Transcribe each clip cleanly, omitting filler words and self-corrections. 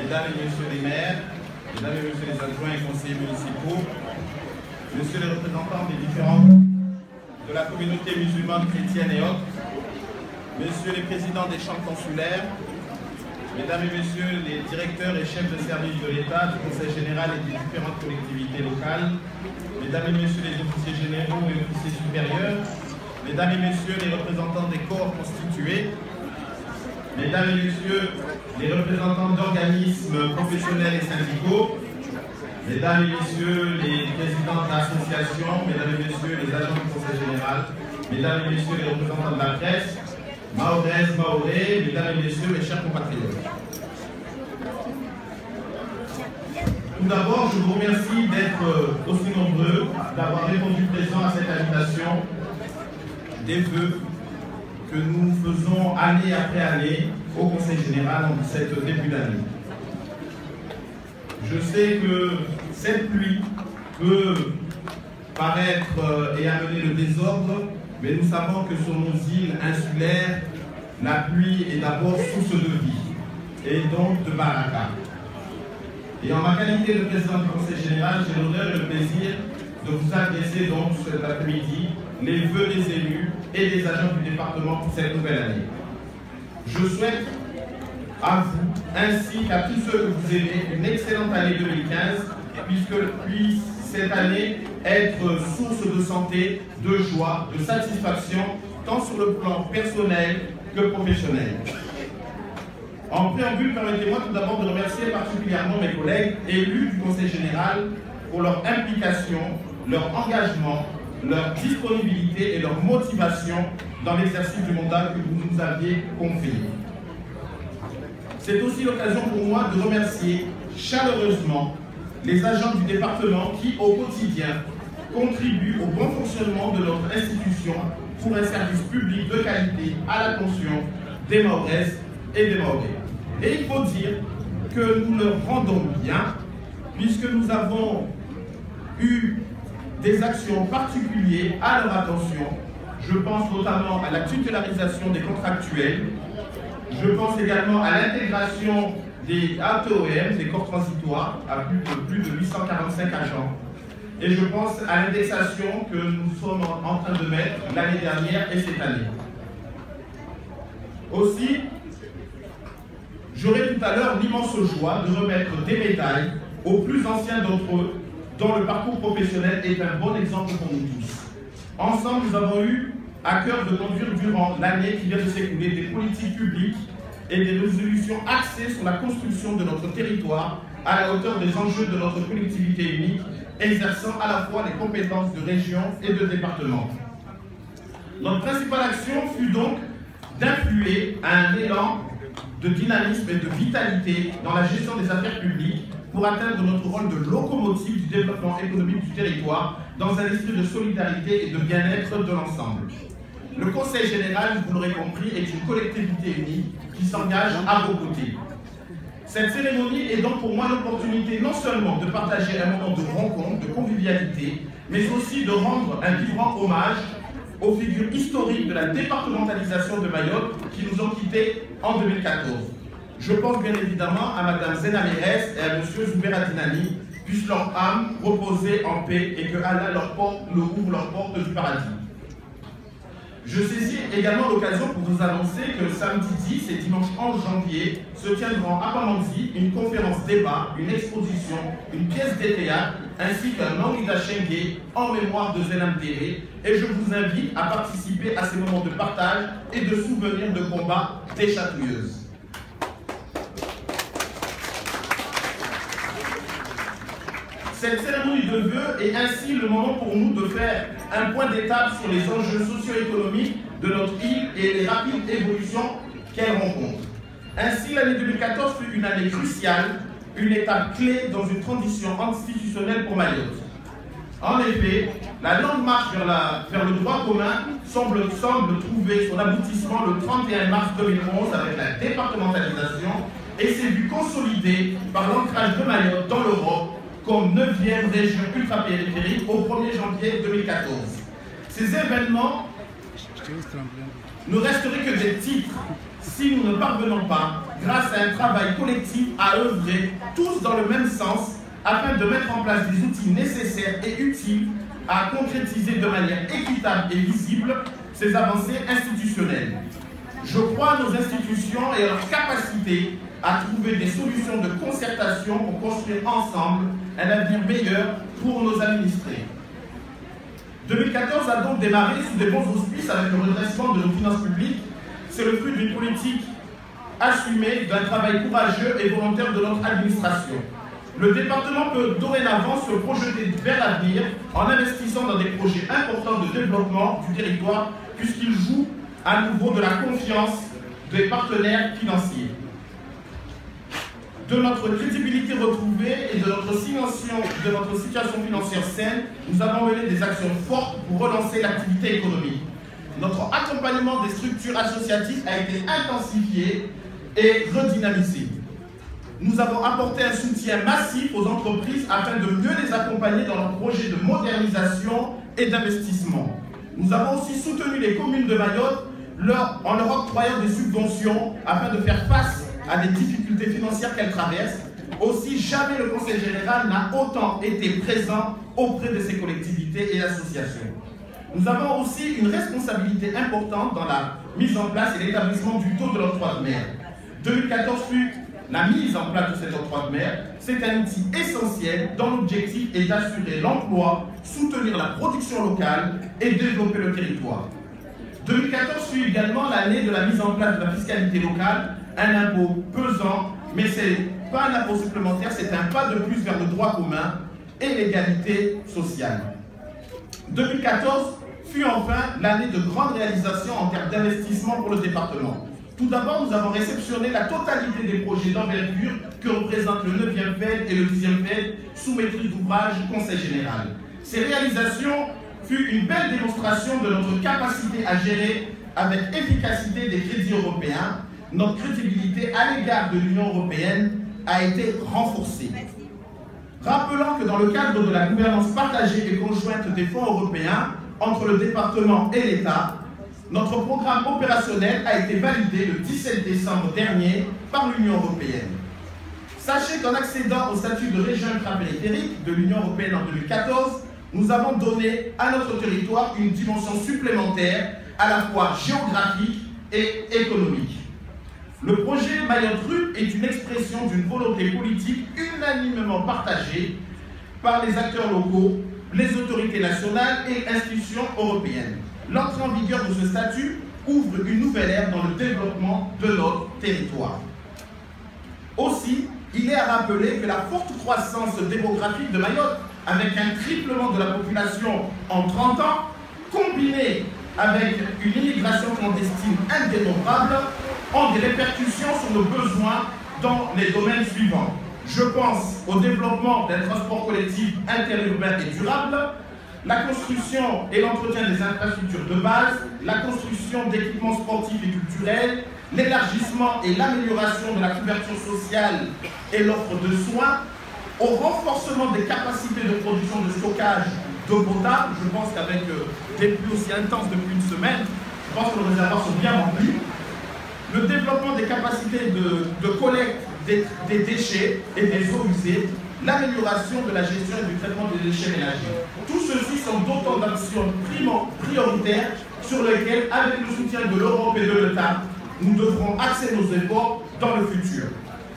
Mesdames et Messieurs les maires, Mesdames et Messieurs les adjoints et conseillers municipaux, Messieurs les représentants des différents de la communauté musulmane, chrétienne et autres, Messieurs les présidents des chambres consulaires, Mesdames et Messieurs les directeurs et chefs de service de l'État, du Conseil général et des différentes collectivités locales, Mesdames et Messieurs les officiers généraux et officiers supérieurs, Mesdames et Messieurs les représentants des corps constitués, Mesdames et Messieurs les représentants d'organismes professionnels et syndicaux, Mesdames et Messieurs les présidents d'associations, Mesdames et Messieurs les agents du Conseil général, Mesdames et Messieurs les représentants de la presse, Mahoraises, Mahorais, Mesdames et Messieurs mes chers compatriotes. Tout d'abord, je vous remercie d'être aussi nombreux, d'avoir répondu présent à cette invitation des vœux que nous faisons année après année au Conseil général en cette début d'année. Je sais que cette pluie peut paraître et amener le désordre, mais nous savons que sur nos îles insulaires, la pluie est d'abord source de vie et donc de baraka. Et en ma qualité de président du Conseil général, j'ai l'honneur et le plaisir de vous adresser donc cet après-midi les vœux des élus et des agents du département pour cette nouvelle année. Je souhaite à vous, ainsi qu'à tous ceux que vous aimez, une excellente année 2015, puisse cette année être source de santé, de joie, de satisfaction, tant sur le plan personnel que professionnel. En préambule, permettez-moi tout d'abord de remercier particulièrement mes collègues élus du Conseil général pour leur implication, leur engagement, leur disponibilité et leur motivation dans l'exercice du mandat que vous nous aviez confié. C'est aussi l'occasion pour moi de remercier chaleureusement les agents du département qui, au quotidien, contribuent au bon fonctionnement de notre institution pour un service public de qualité à l'attention des Mahoraises et des Mahorais. Et il faut dire que nous leur rendons bien, puisque nous avons eu des actions particulières à leur attention. Je pense notamment à la titularisation des contractuels. Je pense également à l'intégration des ATOM, des corps transitoires, à plus de 845 agents. Et je pense à l'indexation que nous sommes en train de mettre l'année dernière et cette année. Aussi, j'aurai tout à l'heure l'immense joie de remettre des médailles aux plus anciens d'entre eux, dont le parcours professionnel est un bon exemple pour nous tous. Ensemble, nous avons eu à cœur de conduire durant l'année qui vient de s'écouler des politiques publiques et des résolutions axées sur la construction de notre territoire à la hauteur des enjeux de notre collectivité unique, exerçant à la fois les compétences de région et de département. Notre principale action fut donc d'influer à un élan de dynamisme et de vitalité dans la gestion des affaires publiques pour atteindre notre rôle de locomotive du développement économique du territoire dans un esprit de solidarité et de bien-être de l'ensemble. Le Conseil général, vous l'aurez compris, est une collectivité unie qui s'engage à vos côtés. Cette cérémonie est donc pour moi l'opportunité non seulement de partager un moment de rencontre, de convivialité, mais aussi de rendre un vibrant hommage aux figures historiques de la départementalisation de Mayotte qui nous ont quittés en 2014. Je pense bien évidemment à Mme Zena Mérès et à M. Zoubera Dinani, puissent leur âme reposer en paix et que Allah leur ouvre leurs portes du paradis. Je saisis également l'occasion pour vous annoncer que samedi 10 et dimanche 11 janvier se tiendront à Pamandzi une conférence débat, une exposition, une pièce de théâtre ainsi qu'un Maouida Chengue en mémoire de Zenam Téré, et je vous invite à participer à ces moments de partage et de souvenirs de combats déchatouilleuses. Cette cérémonie de vœux est ainsi le moment pour nous de faire un point d'étape sur les enjeux socio-économiques de notre île et les rapides évolutions qu'elle rencontre. Ainsi, l'année 2014 fut une année cruciale, une étape clé dans une transition institutionnelle pour Mayotte. En effet, la longue marche vers le droit commun semble trouver son aboutissement le 31 mars 2011 avec la départementalisation et s'est vue consolidée par l'ancrage de Mayotte dans l'Europe comme 9e région ultra-périphérique au 1er janvier 2014. Ces événements ne resteraient que des titres si nous ne parvenons pas grâce à un travail collectif, à œuvrer tous dans le même sens afin de mettre en place des outils nécessaires et utiles à concrétiser de manière équitable et visible ces avancées institutionnelles. Je crois à nos institutions et à leur capacité à trouver des solutions de concertation pour construire ensemble un avenir meilleur pour nos administrés. 2014 a donc démarré sous des bons auspices avec le redressement de nos finances publiques. C'est le fruit d'une politique assumée, d'un travail courageux et volontaire de notre administration. Le département peut dorénavant se projeter vers l'avenir en investissant dans des projets importants de développement du territoire puisqu'il joue à nouveau de la confiance des partenaires financiers. De notre crédibilité retrouvée et de notre situation financière saine, nous avons mené des actions fortes pour relancer l'activité économique. Notre accompagnement des structures associatives a été intensifié et redynamisé. Nous avons apporté un soutien massif aux entreprises afin de mieux les accompagner dans leurs projets de modernisation et d'investissement. Nous avons aussi soutenu les communes de Mayotte en leur octroyant des subventions afin de faire face à des difficultés financières qu'elles traversent. Aussi, jamais le Conseil général n'a autant été présent auprès de ces collectivités et associations. Nous avons aussi une responsabilité importante dans la mise en place et l'établissement du taux de l'octroi de mer. 2014 fut la mise en place de cet octroi de mer. C'est un outil essentiel dont l'objectif est d'assurer l'emploi, soutenir la production locale et développer le territoire. 2014 fut également l'année de la mise en place de la fiscalité locale, un impôt pesant, mais ce n'est pas un impôt supplémentaire, c'est un pas de plus vers le droit commun et l'égalité sociale. 2014 fut enfin l'année de grandes réalisations en termes d'investissement pour le département. Tout d'abord, nous avons réceptionné la totalité des projets d'envergure que représentent le 9e FED et le 10e FED sous maîtrise d'ouvrage du Conseil général. Ces réalisations furent une belle démonstration de notre capacité à gérer avec efficacité des crédits européens. Notre crédibilité à l'égard de l'Union européenne a été renforcée. Rappelons que dans le cadre de la gouvernance partagée et conjointe des fonds européens entre le département et l'État, notre programme opérationnel a été validé le 17 décembre dernier par l'Union européenne. Sachez qu'en accédant au statut de région ultrapériphérique de l'Union européenne en 2014, nous avons donné à notre territoire une dimension supplémentaire à la fois géographique et économique. Le projet Mayotte-RUP est une expression d'une volonté politique unanimement partagée par les acteurs locaux, les autorités nationales et institutions européennes. L'entrée en vigueur de ce statut ouvre une nouvelle ère dans le développement de notre territoire. Aussi, il est à rappeler que la forte croissance démographique de Mayotte, avec un triplement de la population en 30 ans, combinée avec une immigration clandestine indénombrable, ont des répercussions sur nos besoins dans les domaines suivants. Je pense au développement d'un transport collectif interurbain et durable, la construction et l'entretien des infrastructures de base, la construction d'équipements sportifs et culturels, l'élargissement et l'amélioration de la couverture sociale et l'offre de soins, au renforcement des capacités de production de stockage d'eau potable. Je pense qu'avec des pluies aussi intenses depuis une semaine, je pense que les réservoirs sont bien remplis. Le développement des capacités de collecte des déchets et des eaux usées, l'amélioration de la gestion et du traitement des déchets ménagers. Tout ceci sont d'autant d'actions prioritaires sur lesquelles, avec le soutien de l'Europe et de l'État, nous devrons axer nos efforts dans le futur.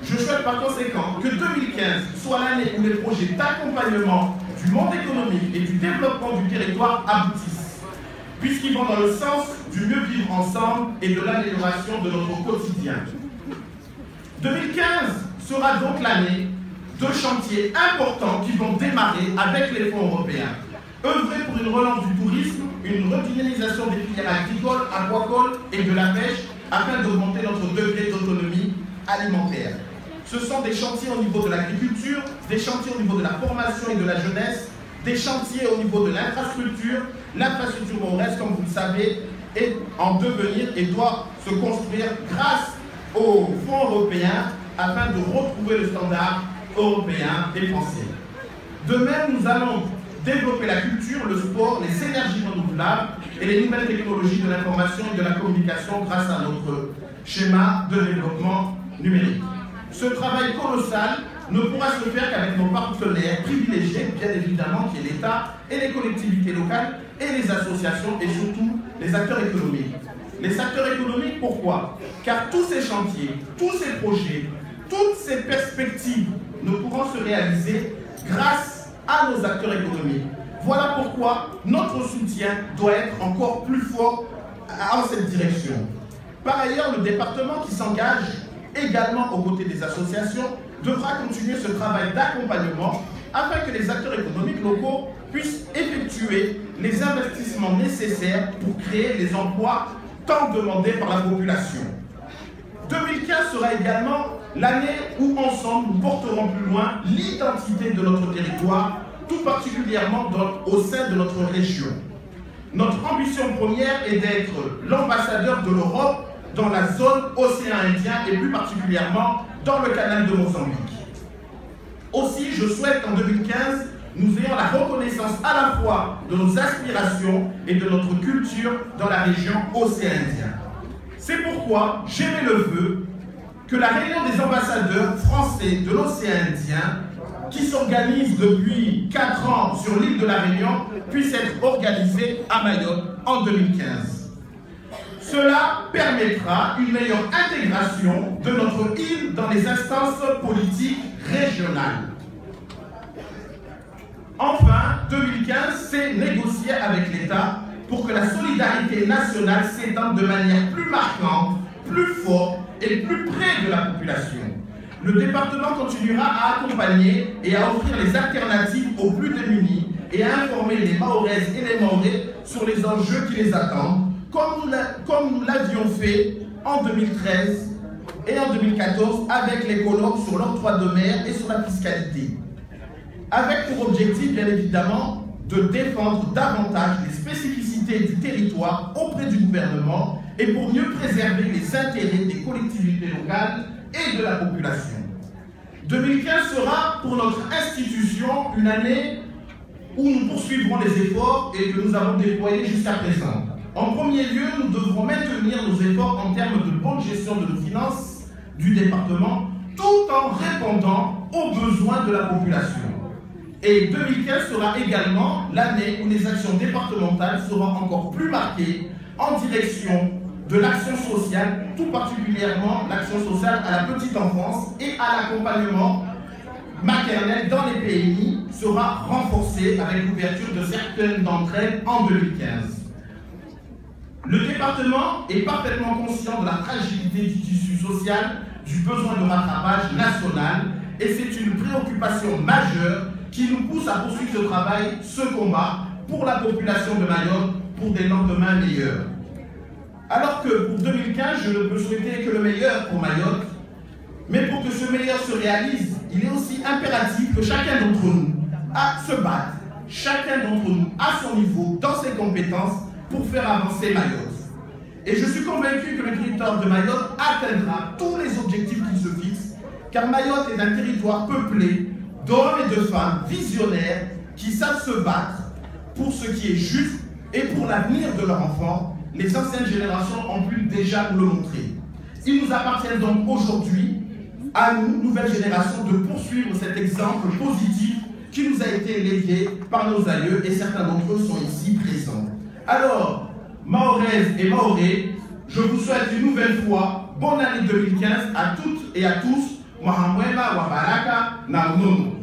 Je souhaite par conséquent que 2015 soit l'année où les projets d'accompagnement du monde économique et du développement du territoire aboutissent, puisqu'ils vont dans le sens du mieux vivre ensemble et de l'amélioration de notre quotidien. 2015 sera donc l'année de chantiers importants qui vont démarrer avec les fonds européens. Œuvrer pour une relance du tourisme, une redynamisation des filières agricoles, aquacoles et de la pêche afin d'augmenter notre degré d'autonomie alimentaire. Ce sont des chantiers au niveau de l'agriculture, des chantiers au niveau de la formation et de la jeunesse, des chantiers au niveau de l'infrastructure. L'infrastructure au reste, comme vous le savez, est en devenir et doit se construire grâce aux fonds européens afin de retrouver le standard européen et français. De même, nous allons développer la culture, le sport, les énergies renouvelables et les nouvelles technologies de l'information et de la communication grâce à notre schéma de développement numérique. Ce travail colossal ne pourra se faire qu'avec nos partenaires privilégiés, bien évidemment, qui est l'État et les collectivités locales et les associations et surtout les acteurs économiques. Les acteurs économiques, pourquoi? Car tous ces chantiers, tous ces projets, toutes ces perspectives ne pourront se réaliser grâce à nos acteurs économiques. Voilà pourquoi notre soutien doit être encore plus fort en cette direction. Par ailleurs, le département qui s'engage également aux côtés des associations devra continuer ce travail d'accompagnement afin que les acteurs économiques locaux puissent effectuer les investissements nécessaires pour créer les emplois tant demandés par la population. 2015 sera également l'année où ensemble nous porterons plus loin l'identité de notre territoire, tout particulièrement au sein de notre région. Notre ambition première est d'être l'ambassadeur de l'Europe dans la zone océan Indien et plus particulièrement dans le canal de Mozambique. Aussi, je souhaite qu'en 2015, nous ayons la reconnaissance à la fois de nos aspirations et de notre culture dans la région océan Indien. C'est pourquoi j'émets le vœu que la réunion des ambassadeurs français de l'océan Indien, qui s'organise depuis 4 ans sur l'île de la Réunion, puisse être organisée à Mayotte en 2015. Cela permettra une meilleure intégration de notre île dans les instances politiques régionales. Enfin, 2015, c'est négocier avec l'État pour que la solidarité nationale s'étende de manière plus marquante, plus forte et plus près de la population. Le département continuera à accompagner et à offrir les alternatives aux plus démunis et à informer les Mahoraises et les Mahorais sur les enjeux qui les attendent, comme nous l'avions fait en 2013 et en 2014 avec les colloques sur l'octroi de mer et sur la fiscalité. Avec pour objectif, bien évidemment, de défendre davantage les spécificités du territoire auprès du gouvernement et pour mieux préserver les intérêts des collectivités locales et de la population. 2015 sera pour notre institution une année où nous poursuivrons les efforts et que nous avons déployés jusqu'à présent. En premier lieu, nous devrons maintenir nos efforts en termes de bonne gestion de nos finances du département tout en répondant aux besoins de la population. Et 2015 sera également l'année où les actions départementales seront encore plus marquées en direction de l'action sociale, tout particulièrement l'action sociale à la petite enfance et à l'accompagnement maternel dans les PMI sera renforcée avec l'ouverture de certaines d'entre elles en 2015. Le département est parfaitement conscient de la fragilité du tissu social, du besoin de rattrapage national et c'est une préoccupation majeure qui nous pousse à poursuivre ce travail, ce combat pour la population de Mayotte, pour des lendemains meilleurs. Alors que pour 2015, je ne peux souhaiter que le meilleur pour Mayotte, mais pour que ce meilleur se réalise, il est aussi impératif que chacun d'entre nous se batte, chacun d'entre nous à son niveau, dans ses compétences, pour faire avancer Mayotte. Et je suis convaincu que le territoire de Mayotte atteindra tous les objectifs qu'il se fixe, car Mayotte est un territoire peuplé d'hommes et de femmes visionnaires qui savent se battre pour ce qui est juste et pour l'avenir de leurs enfants. Les anciennes générations ont pu déjà nous le montrer. Il nous appartient donc aujourd'hui, à nous, nouvelle génération, de poursuivre cet exemple positif qui nous a été légué par nos aïeux et certains d'entre eux sont ici présents. Alors, Mahoraises et Mahorais, je vous souhaite une nouvelle fois bonne année 2015 à toutes et à tous. Wahamwema, Wabaraka, Naunono.